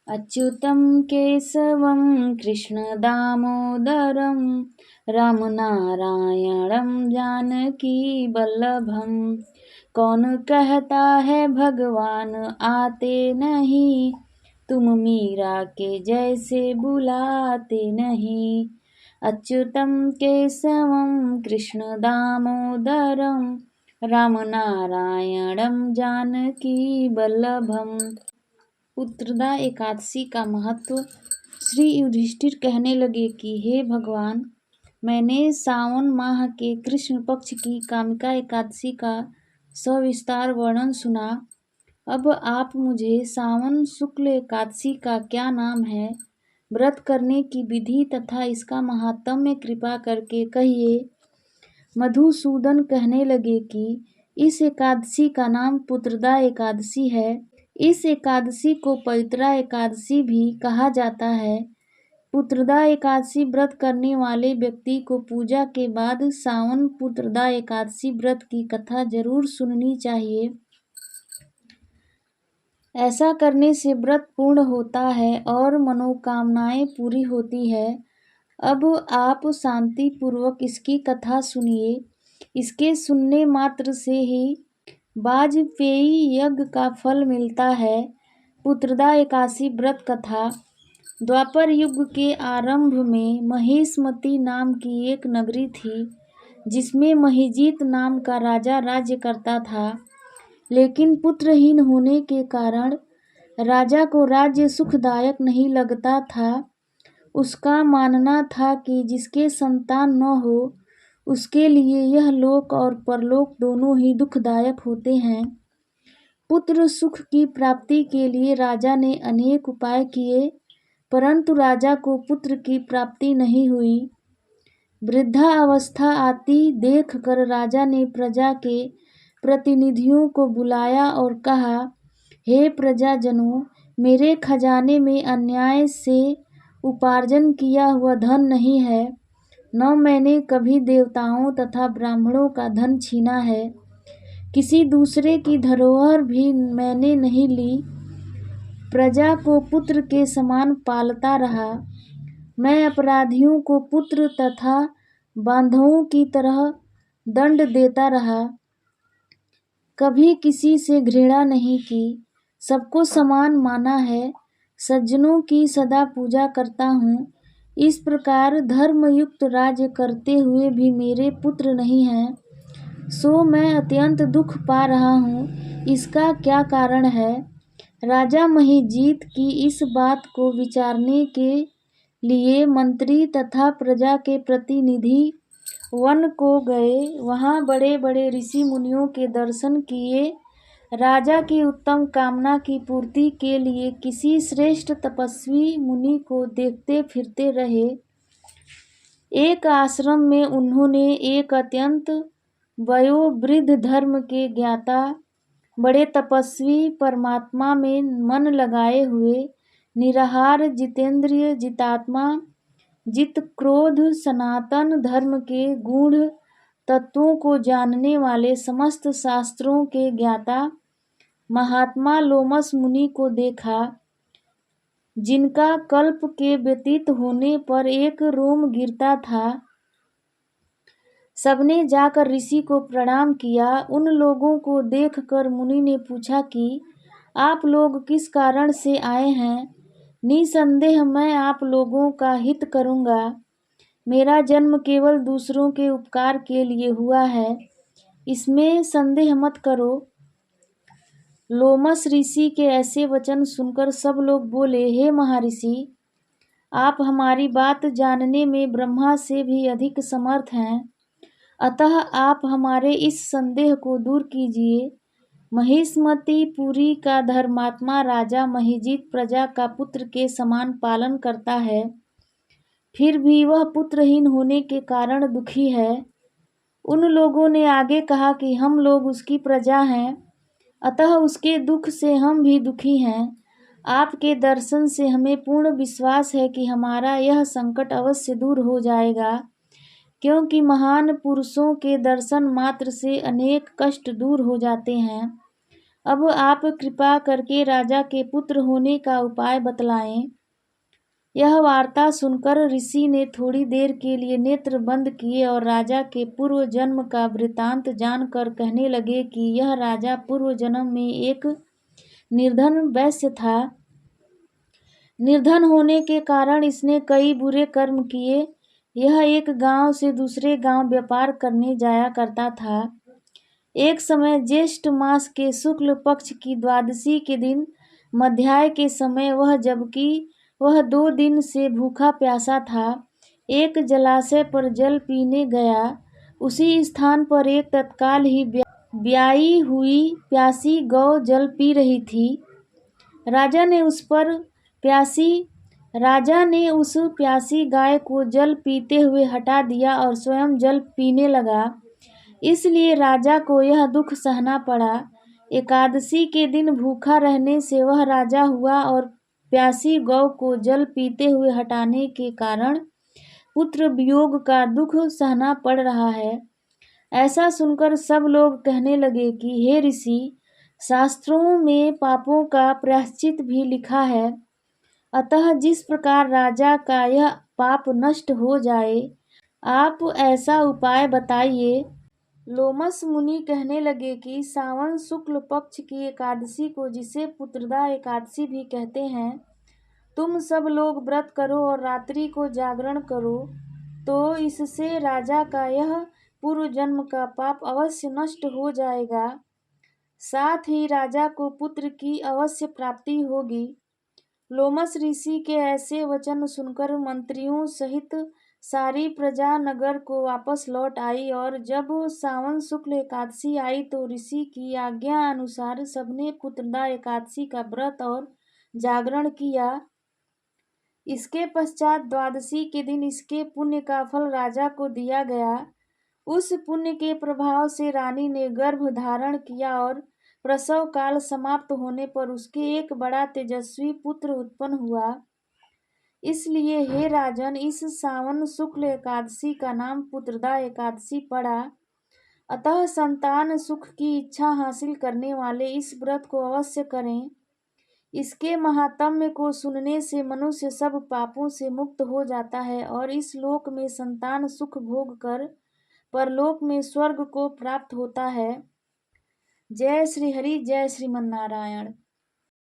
अच्युतं केशवं कृष्णदामोदरं रामनारायणं जानकीवल्लभं। कौन कहता है भगवान आते नहीं, तुम मीरा के जैसे बुलाते नहीं। अच्युतं केशवं कृष्णदामोदरं रामनारायणं जानकीवल्लभम्। उत्तरदा एकादशी का महत्व। श्री युधिष्ठिर कहने लगे कि हे भगवान, मैंने सावन माह के कृष्ण पक्ष की कामिका एकादशी का सविस्तार वर्णन सुना। अब आप मुझे सावन शुक्ल एकादशी का क्या नाम है, व्रत करने की विधि तथा इसका महात्म्य कृपा करके कहिए। मधुसूदन कहने लगे कि इस एकादशी का नाम पुत्रदा एकादशी है। इस एकादशी को पवित्रा एकादशी भी कहा जाता है। पुत्रदा एकादशी व्रत करने वाले व्यक्ति को पूजा के बाद सावन पुत्रदा एकादशी व्रत की कथा जरूर सुननी चाहिए। ऐसा करने से व्रत पूर्ण होता है और मनोकामनाएं पूरी होती है। अब आप शांति पूर्वक इसकी कथा सुनिए। इसके सुनने मात्र से ही वाजपेयी यज्ञ का फल मिलता है। पुत्रदा एकादशी व्रत कथा। द्वापर युग के आरंभ में महिष्मती नाम की एक नगरी थी, जिसमें महिजीत नाम का राजा राज्य करता था। लेकिन पुत्रहीन होने के कारण राजा को राज्य सुखदायक नहीं लगता था। उसका मानना था कि जिसके संतान न हो, उसके लिए यह लोक और परलोक दोनों ही दुखदायक होते हैं। पुत्र सुख की प्राप्ति के लिए राजा ने अनेक उपाय किए, परंतु राजा को पुत्र की प्राप्ति नहीं हुई। वृद्धावस्था आती देख कर राजा ने प्रजा के प्रतिनिधियों को बुलाया और कहा, हे प्रजाजनों, मेरे खजाने में अन्याय से उपार्जन किया हुआ धन नहीं है, न मैंने कभी देवताओं तथा ब्राह्मणों का धन छीना है। किसी दूसरे की धरोहर भी मैंने नहीं ली। प्रजा को पुत्र के समान पालता रहा। मैं अपराधियों को पुत्र तथा बांधवों की तरह दंड देता रहा। कभी किसी से घृणा नहीं की, सबको समान माना है। सज्जनों की सदा पूजा करता हूँ। इस प्रकार धर्मयुक्त राज्य करते हुए भी मेरे पुत्र नहीं हैं, सो मैं अत्यंत दुख पा रहा हूँ। इसका क्या कारण है? राजा महिजीत की इस बात को विचारने के लिए मंत्री तथा प्रजा के प्रतिनिधि वन को गए। वहाँ बड़े बड़े ऋषि मुनियों के दर्शन किए। राजा की उत्तम कामना की पूर्ति के लिए किसी श्रेष्ठ तपस्वी मुनि को देखते फिरते रहे। एक आश्रम में उन्होंने एक अत्यंत वयोवृद्ध धर्म के ज्ञाता, बड़े तपस्वी, परमात्मा में मन लगाए हुए, निराहार, जितेंद्रिय, जितात्मा, जित क्रोध, सनातन धर्म के गूढ़ तत्वों को जानने वाले, समस्त शास्त्रों के ज्ञाता महात्मा लोमस मुनि को देखा, जिनका कल्प के व्यतीत होने पर एक रोम गिरता था। सबने जाकर ऋषि को प्रणाम किया। उन लोगों को देखकर मुनि ने पूछा कि आप लोग किस कारण से आए हैं? निसंदेह मैं आप लोगों का हित करूँगा। मेरा जन्म केवल दूसरों के उपकार के लिए हुआ है, इसमें संदेह मत करो। लोमस ऋषि के ऐसे वचन सुनकर सब लोग बोले, हे महर्षि, आप हमारी बात जानने में ब्रह्मा से भी अधिक समर्थ हैं, अतः आप हमारे इस संदेह को दूर कीजिए। महिष्मती पुरी का धर्मात्मा राजा महिजीत प्रजा का पुत्र के समान पालन करता है, फिर भी वह पुत्रहीन होने के कारण दुखी है। उन लोगों ने आगे कहा कि हम लोग उसकी प्रजा हैं, अतः उसके दुख से हम भी दुखी हैं। आपके दर्शन से हमें पूर्ण विश्वास है कि हमारा यह संकट अवश्य दूर हो जाएगा, क्योंकि महान पुरुषों के दर्शन मात्र से अनेक कष्ट दूर हो जाते हैं। अब आप कृपा करके राजा के पुत्र होने का उपाय बतलाएं। यह वार्ता सुनकर ऋषि ने थोड़ी देर के लिए नेत्र बंद किए और राजा के पूर्व जन्म का वृतांत जानकर कहने लगे कि यह राजा पूर्व जन्म में एक निर्धन वैश्य था। निर्धन होने के कारण इसने कई बुरे कर्म किए। यह एक गांव से दूसरे गांव व्यापार करने जाया करता था। एक समय ज्येष्ठ मास के शुक्ल पक्ष की द्वादशी के दिन मध्याह्न के समय जबकि वह 2 दिन से भूखा प्यासा था, एक जलाशय पर जल पीने गया। उसी स्थान पर एक तत्काल ही ब्याई हुई प्यासी गौ जल पी रही थी। राजा ने उस प्यासी गाय को जल पीते हुए हटा दिया और स्वयं जल पीने लगा। इसलिए राजा को यह दुख सहना पड़ा। एकादशी के दिन भूखा रहने से वह राजा हुआ और प्यासी गौ को जल पीते हुए हटाने के कारण पुत्र वियोग का दुख सहना पड़ रहा है। ऐसा सुनकर सब लोग कहने लगे कि हे ऋषि, शास्त्रों में पापों का प्रायश्चित भी लिखा है, अतः जिस प्रकार राजा का यह पाप नष्ट हो जाए, आप ऐसा उपाय बताइए। लोमस मुनि कहने लगे कि सावन शुक्ल पक्ष की एकादशी को, जिसे पुत्रदा एकादशी भी कहते हैं, तुम सब लोग व्रत करो और रात्रि को जागरण करो, तो इससे राजा का यह पूर्व जन्म का पाप अवश्य नष्ट हो जाएगा। साथ ही राजा को पुत्र की अवश्य प्राप्ति होगी। लोमस ऋषि के ऐसे वचन सुनकर मंत्रियों सहित सारी प्रजा नगर को वापस लौट आई और जब सावन शुक्ल एकादशी आई तो ऋषि की आज्ञा अनुसार सबने पुत्रदा एकादशी का व्रत और जागरण किया। इसके पश्चात द्वादशी के दिन इसके पुण्य का फल राजा को दिया गया। उस पुण्य के प्रभाव से रानी ने गर्भ धारण किया और प्रसव काल समाप्त होने पर उसके एक बड़ा तेजस्वी पुत्र उत्पन्न हुआ। इसलिए हे राजन, इस सावन शुक्ल एकादशी का नाम पुत्रदा एकादशी पड़ा। अतः संतान सुख की इच्छा हासिल करने वाले इस व्रत को अवश्य करें। इसके महात्म्य को सुनने से मनुष्य सब पापों से मुक्त हो जाता है और इस लोक में संतान सुख भोग कर परलोक में स्वर्ग को प्राप्त होता है। जय श्री हरि, जय श्रीमन नारायण।